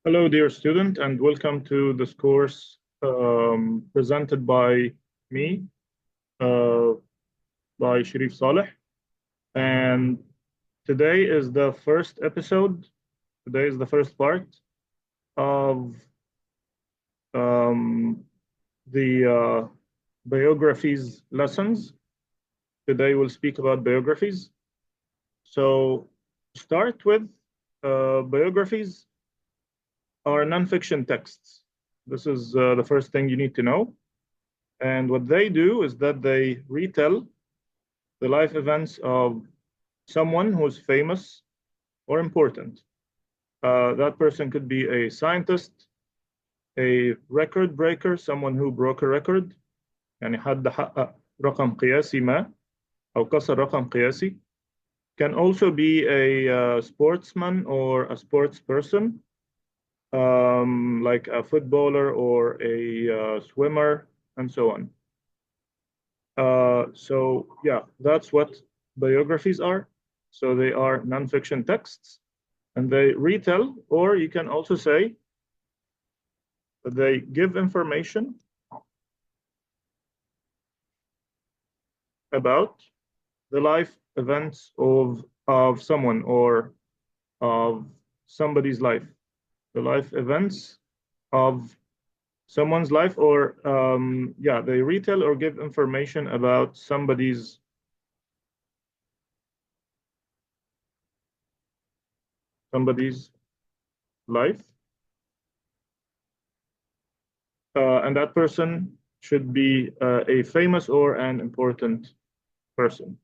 Hello, dear student, and welcome to this course presented by me, uh, by Sharif Saleh. And today is the first episode. Today is the first part of the biographies lessons. Today we'll speak about biographies. So, start with biographies are nonfiction texts. This is the first thing you need to know. And what they do is that they retell the life events of someone who's famous or important. That person could be a scientist, a record breaker, someone who broke a record. يعني حد حقق رقم قياسي ما أو كسر رقم قياسي. Can also be a sportsman or a sports person, like a footballer or a swimmer, and so on. So yeah, that's what biographies are. So they are nonfiction texts, and they retell, or you can also say that they give information about the life events of someone or of somebody's life, the life events of someone's life, or yeah, they retell or give information about somebody's life, and that person should be a famous or an important person.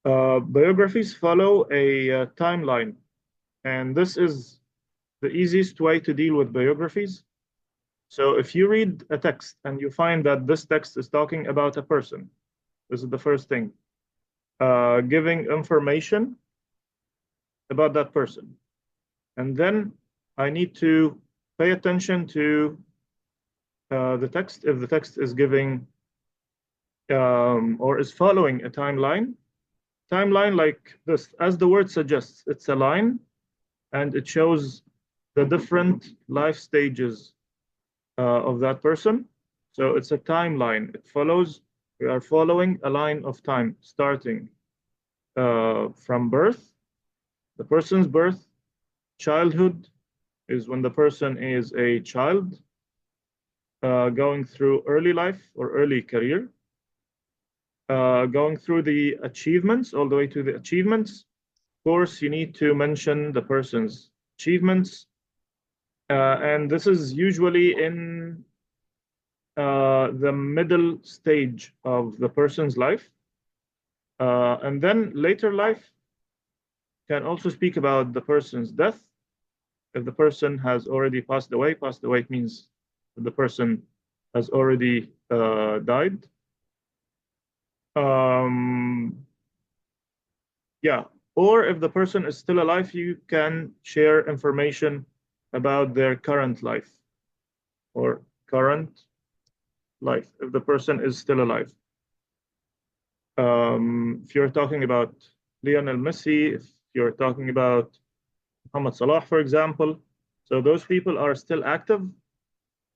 Biographies follow a timeline, and this is the easiest way to deal with biographies. So if you read a text and you find that this text is talking about a person, this is the first thing, giving information about that person. And then I need to pay attention to the text. If the text is giving or is following a timeline like this, as the word suggests, it's a line and it shows the different life stages of that person. So it's a timeline. It follows, we are following a line of time starting from birth, the person's birth. Childhood is when the person is a child, going through early life or early career, going through the achievements, all the way to the achievements. Of course, you need to mention the person's achievements. And this is usually in the middle stage of the person's life. And then later life can also speak about the person's death. If the person has already passed away means that the person has already died. Yeah, or if the person is still alive, you can share information about their current life or current life if the person is still alive. If you're talking about Lionel Messi, if you're talking about Muhammad Salah, for example, so those people are still active.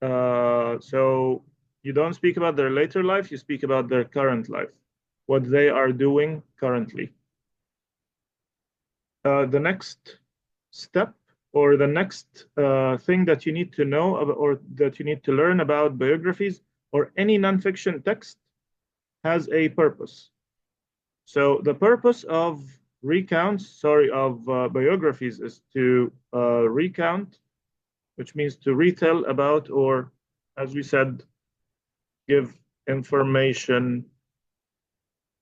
So you don't speak about their later life, you speak about their current life, what they are doing currently. The next step or the next thing that you need to know or that you need to learn about biographies or any nonfiction text has a purpose. So the purpose of biographies is to recount, which means to retell about, or as we said, give information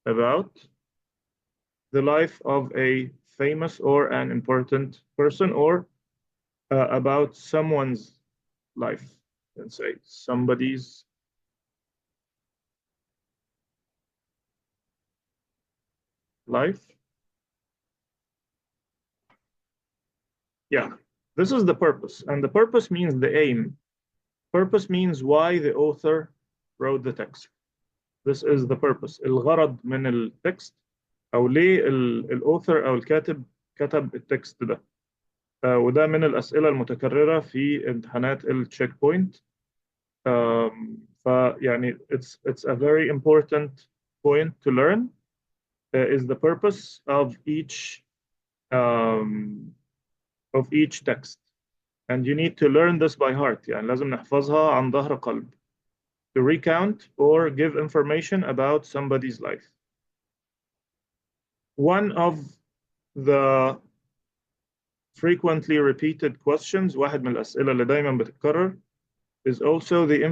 about the life of a famous or an important person, or about someone's life. Let's say somebody's life. Yeah, this is the purpose. And the purpose means the aim. Purpose means why the author wrote the text. This is the purpose. الغرض من التكست أو ليه الauthor أو الكاتب كتب التكست ده. وده من الأسئلة المتكررة في امتحانات التشيك بوينت. فيعني it's a very important point to learn is the purpose um, of each text, and you need to learn this by heart. يعني لازم نحفظها عن ظهر قلب to recount or give information about somebody's life. One of the frequently repeated questions، واحد من الأسئلة اللي دايما بتتكرر is also the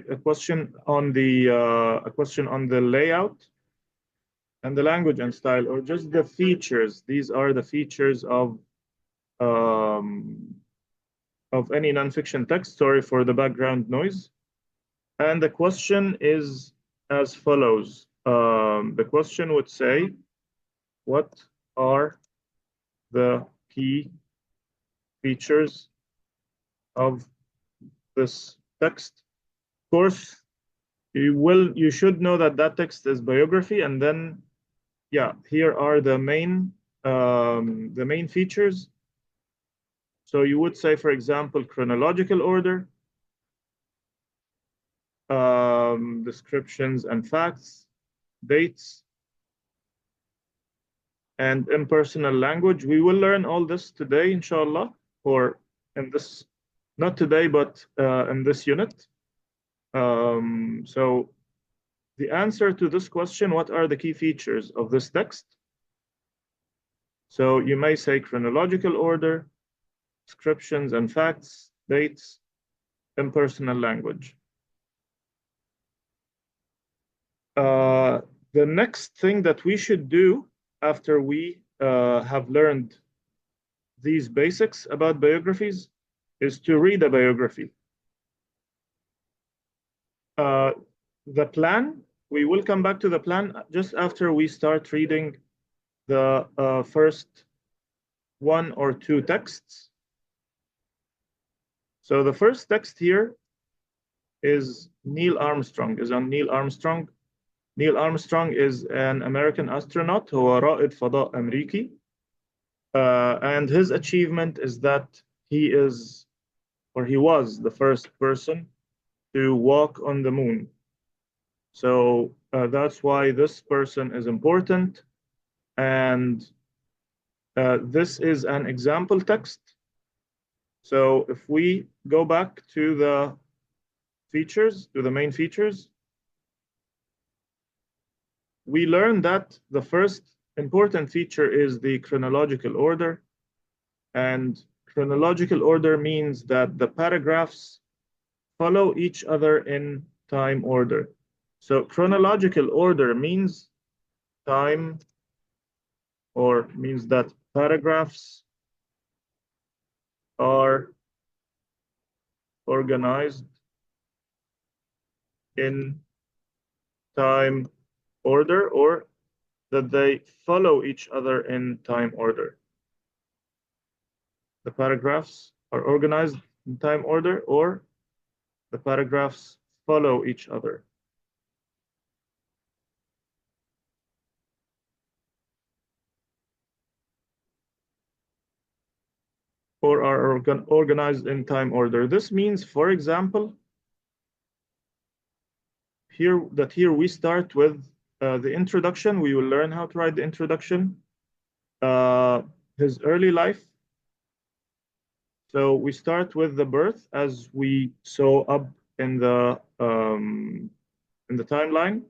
a question on the layout and the language and style, or just the features. These are the features um, of any nonfiction text. Sorry for the background noise. And the question is as follows. The question would say, what are the key features of this text? Of course, you should know that that text is biography, and then yeah, here are the main features. So you would say, for example, chronological order, descriptions and facts, dates, and impersonal language. We will learn all this today, inshallah, or in this, not today, but in this unit. So the answer to this question, what are the key features of this text? So you may say chronological order, descriptions and facts, dates, impersonal language. The next thing that we should do after we have learned these basics about biographies is to read a biography. The plan, we will come back to the plan just after we start reading the first one or two texts. So the first text here is Neil Armstrong, is on Neil Armstrong. Neil Armstrong is an American astronaut. هو رائد فضاء أمريكي. And his achievement is that he was the first person to walk on the moon. So that's why this person is important. And this is an example text. So if we go back to the features, to the main features, we learned that the first important feature is the chronological order. And chronological order means that the paragraphs follow each other in time order. So chronological order means time, or means that paragraphs are organized in time order, or that they follow each other in time order. The paragraphs are organized in time order, or the paragraphs follow each other. Or are organized in time order. This means, for example, here we start with the introduction. We will learn how to write the introduction, his early life. So we start with the birth, as we saw up in the timeline.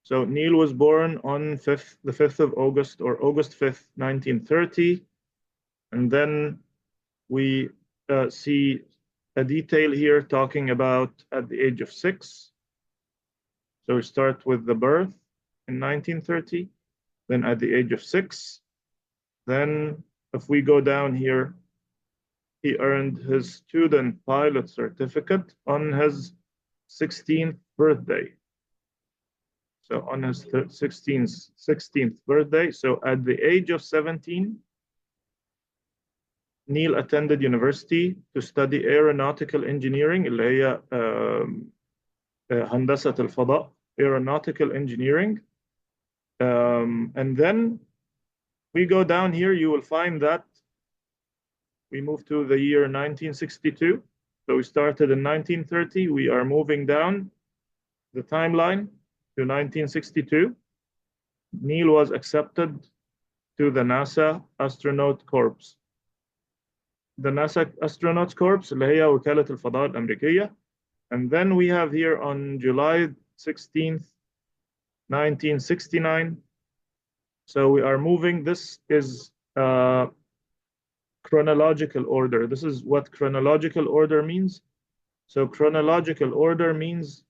So Neil was born on the 5th of August, or August 5th, 1930. And then we see a detail here talking about at the age of 6. So we start with the birth in 1930, then at the age of 6. Then if we go down here, he earned his student pilot certificate on his 16th birthday. So on his 16th birthday, so at the age of 17, Neil attended university to study aeronautical engineering, اللي هي هندسة الفضاء, aeronautical engineering. And then we go down here, you will find that we move to the year 1962. So we started in 1930. We are moving down the timeline to 1962. Neil was accepted to the NASA Astronaut Corps. The NASA Astronaut Corps اللي هي وكالة الفضاء الأمريكية. And then we have here on July 16th, 1969. So we are moving. This is chronological order. This is what chronological order means. So chronological order means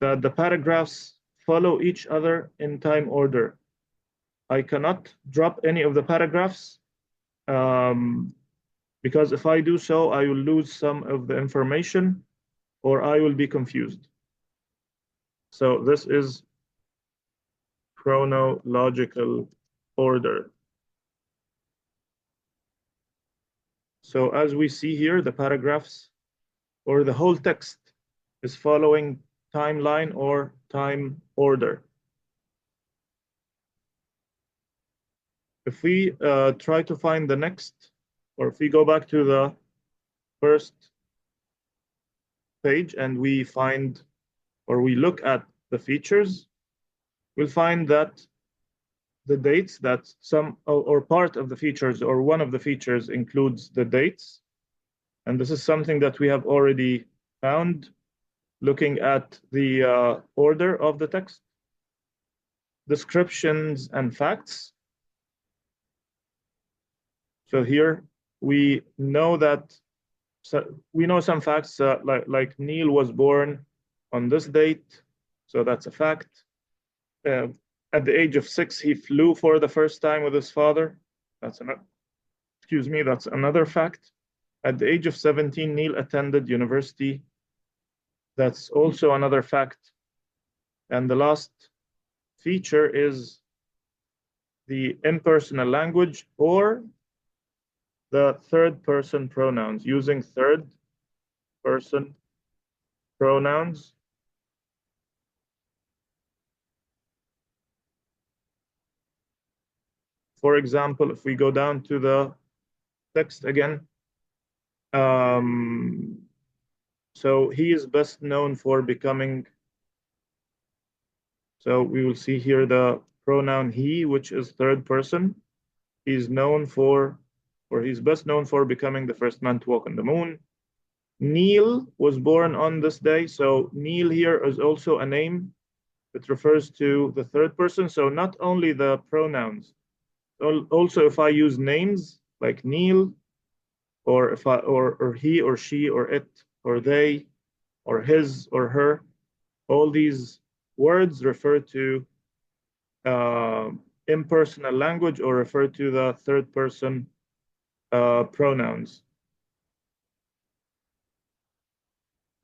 that the paragraphs follow each other in time order. I cannot drop any of the paragraphs because if I do so, I will lose some of the information or I will be confused. So this is chronological order. So as we see here, the paragraphs or the whole text is following timeline or time order. If we try to find the next, or if we go back to the first page and we find, or we look at the features, we'll find that the dates, that some or part of the features or one of the features includes the dates. And this is something that we have already found looking at the order of the text. Descriptions and facts. So here we know that we know some facts like Neil was born on this date, so that's a fact. At the age of 6, he flew for the first time with his father. That's another fact. At the age of 17, Neil attended university. That's also another fact. And the last feature is the impersonal language or the third person pronouns, using third person pronouns. For example, if we go down to the text again, so he is best known for becoming, so we will see here the pronoun he, which is third person. He's known for, or he's best known for becoming the first man to walk on the moon. Neil was born on this day. So Neil here is also a name that refers to the third person. So not only the pronouns, also if I use names like Neil, or if I or he or she or it or they or his or her, all these words refer to impersonal language or refer to the third person pronouns.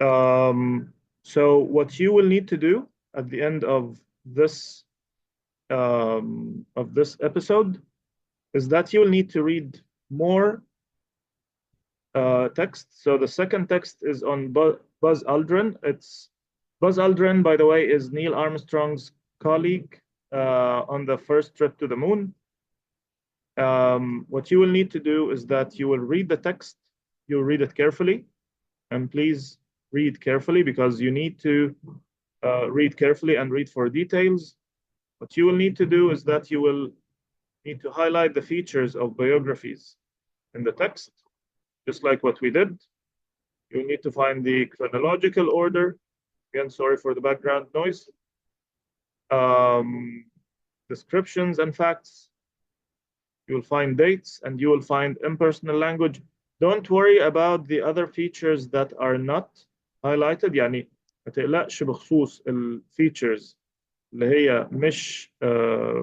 So what you will need to do at the end of this episode is that you will need to read more text. So the second text is on Buzz Aldrin. Buzz Aldrin, by the way, is Neil Armstrong's colleague on the first trip to the moon. What you will need to do is that you will read the text. You'll read it carefully, and please read carefully because you need to read carefully and read for details. What you will need to do is that you will need to highlight the features of biographies in the text, just like what we did. You need to find the chronological order. Again, sorry for the background noise. Descriptions and facts. You will find dates and you will find impersonal language. Don't worry about the other features that are not highlighted. يعني ما تقلقش بخصوص الفيتشرز اللي هي مش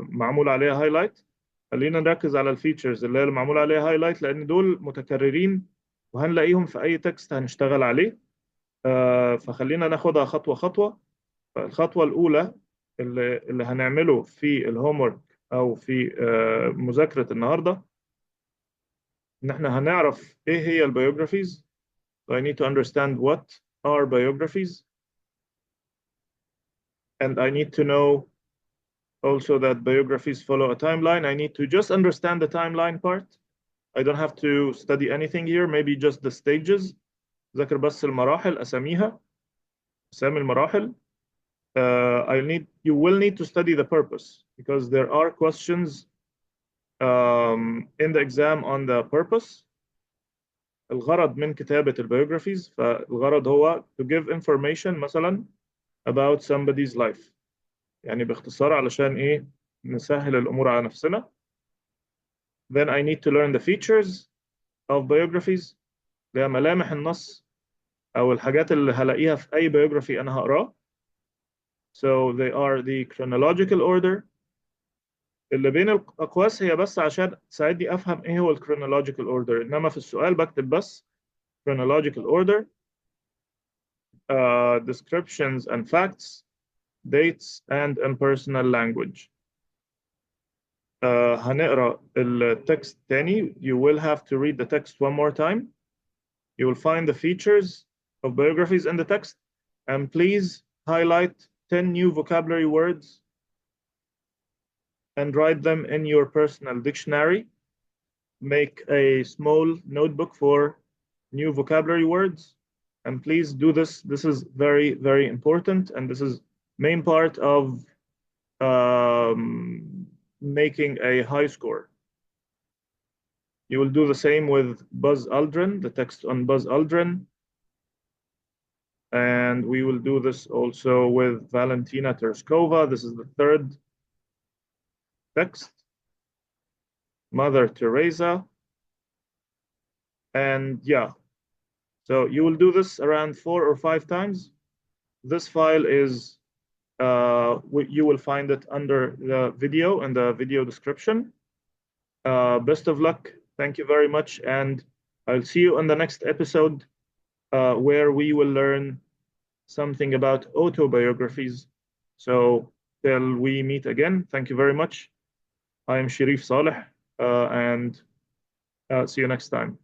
معمول عليها هايلايت. خلينا نركز على الفيتشرز اللي هي معمول عليها هايلايت لان دول متكررين وهنلاقيهم في اي تكست هنشتغل عليه. فخلينا ناخدها خطوه خطوه. الخطوه الاولى اللي هنعمله في الهوم ورك او في مذاكره النهارده ان احنا هنعرف ايه هي البيوجرافيز. So I need to understand what are biographies, and I need to know also that biographies follow a timeline. I need to just understand the timeline part, I don't have to study anything here, maybe just the stages. ذاكر بس المراحل أساميها، أسامي المراحل. You will need to study the purpose because there are questions in the exam on the purpose. الغرض من كتابة البيوغرافيز، فالغرض هو to give information مثلا about somebody's life. يعني باختصار علشان إيه نسهل الأمور على نفسنا. Then I need to learn the features of biographies، اللي هي ملامح النص أو الحاجات اللي هلاقيها في أي biography أنا هقراه. So they are the chronological order. اللي بين الأقواس هي بس عشان تساعدني أفهم إيه هو chronological order، إنما في السؤال بكتب بس chronological order, descriptions and facts, dates and impersonal language. هنقرأ التكست تاني. You will have to read the text one more time. You will find the features of biographies in the text, and please highlight 10 new vocabulary words and write them in your personal dictionary. Make a small notebook for new vocabulary words, and please do this. This is very, very important, and this is main part of making a high score. You will do the same with Buzz Aldrin, the text on Buzz Aldrin. And we will do this also with Valentina Tereskova. This is the third text. Mother Teresa. And yeah, so you will do this around 4 or 5 times. This file is, you will find it under the video in the video description. Best of luck. Thank you very much. And I'll see you on the next episode where we will learn something about autobiographies. So till we meet again, thank you very much. I am Sharif Saleh, and see you next time.